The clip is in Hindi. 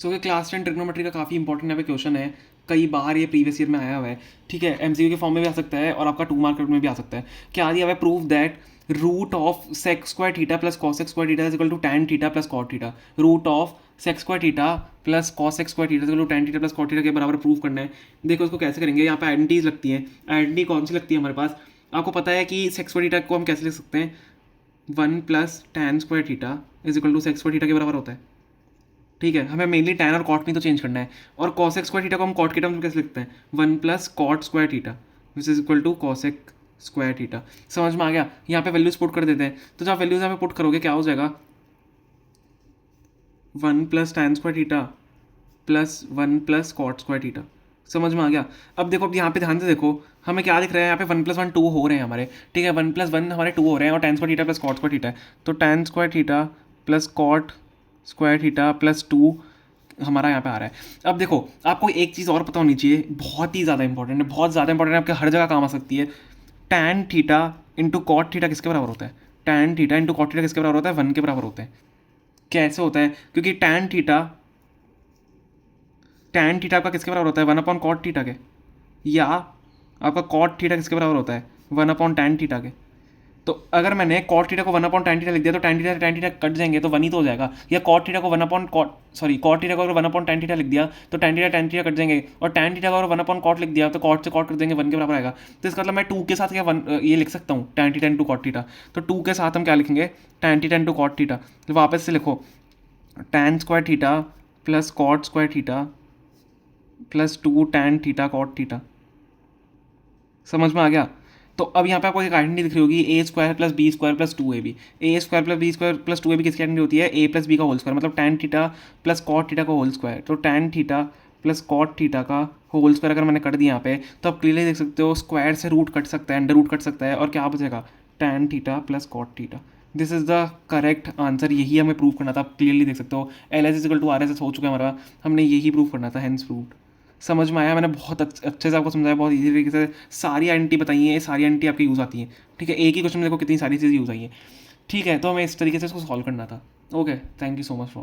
सो कि क्लास 10 ट्रिग्नोमेट्री का काफ़ी इंपॉर्टेंट यहाँ पे क्वेश्चन है, कई बार ये प्रीवियस ईयर में आया हुआ है, ठीक है, एमसीक्यू के फॉर्म में भी आ सकता है और आपका 2 मार्क में भी आ सकता है। क्या दिया हुआ है? Prove that root of sec square theta plus cos x square theta is equal to tan theta plus cot theta. Root of sec square theta plus cos x square theta is equal to tan theta plus cot theta के बराबर प्रूव करना है। देखो इसको कैसे करेंगे, यहाँ पे आइडेंटिटीज लगती है। आइडेंटिटी कौन सी लगती है हमारे पास? आपको पता है कि सेक स्क्वायर थीटा को हम कैसे लिख सकते हैं? 1 plus tan square theta is equal to sec square theta के बराबर होता है, ठीक है। हमें मेनली टैन और कॉट नहीं तो चेंज करना है। और कॉसेक स्क्वायर थीटा को हम कॉट के टर्म्स में कैसे लिखते हैं? 1 plus cot square theta which is equal to cosec square theta. समझ में आ गया? यहाँ पे वैल्यूज पुट कर देते हैं, तो जब वैल्यूज यहाँ पे पुट करोगे क्या हो जाएगा? 1 plus tan square theta plus 1 plus cot square theta. समझ में आ गया? अब देखो, अब यहाँ पे ध्यान से देखो, हमें क्या दिख रहा है यहाँ पे? 1 प्लस 1 2 हो रहे हैं हमारे, ठीक है। 1 प्लस 1 हमारे 2 हो रहे हैं और tan square theta plus cot square theta है, तो tan square theta plus cot square theta plus 2 हमारा यहाँ पे आ रहा है। अब देखो, आपको एक चीज़ और पता होनी चाहिए, बहुत ही ज़्यादा इंपॉर्टेंट है, बहुत ज़्यादा इंपॉर्टेंट है, आपके हर जगह काम आ सकती है। Tan theta into cot theta किसके बराबर होता है? Tan theta into cot theta किसके बराबर होता है? 1 के बराबर होता है। कैसे होता है? क्योंकि टैन थीटा आपका किसके बराबर होता है? 1 अपॉन कॉट थीटा के। या आपका कॉट थीटा किसके बराबर होता है? 1 अपॉन टैन थीटा के। तो अगर मैंने कॉट थीटा को 1 अपॉन टैन थीटा लिख दिया तो टैन थीटा कट जाएंगे, तो 1 ही तो हो जाएगा। या कॉट थीटा को 1 अपॉन कॉट थीटा को अगर 1 अपॉन टैन थीटा लिख दिया तो टैन थीटा कट जाएंगे, और टैन थीटा को अगर 1 अपॉन कॉट लिख दिया तो कॉट से कॉट कर देंगे, 1 के बराबर आएगा। तो इसका मतलब मैं 2 के साथ क्या ये लिख सकता हूँ, tan theta into cot theta. तो 2 के साथ हम क्या लिखेंगे? Tan theta into cot theta. तो वापस से लिखो, tan square theta plus cot square theta plus 2 tan theta cot theta. समझ में आ गया? तो अब यहाँ पे आपको एक आइडेंटिटी दिख रही होगी, A square plus B square plus 2ab। A square plus B square plus 2ab किसकी आइडेंटिटी होती है? ए प्लस बी का होल स्क्वायर, मतलब tan theta plus cot theta का होल स्क्वायर। तो tan theta plus cot theta का होल स्क्वायर अगर मैंने कर दिया यहाँ पे, तो आप क्लियरली देख सकते हो स्क्वायर से रूट कट सकता है, अंडर रूट कट सकता है, और क्या बचेगा? Tan theta plus cot theta. This is the correct answer. यही हमें प्रूव करना था, आप क्लियरली देख सकते हो। L S equal to R S S हो चुका है हमारा, हमने यही प्रूव करना था, हेंस प्रूव्ड। समझ में आया? मैंने बहुत अच्छे से आपको समझाया, बहुत इजी तरीके से सारी आइडेंटिटी बताई है, सारी आइडेंटिटी आपकी यूज़ आती है, ठीक है। एक ही क्वेश्चन में देखो कितनी सारी चीज़ें यूज़ आई हैं, ठीक है। तो हमें इस तरीके से इसको सॉल्व करना था। Okay, thank you so much for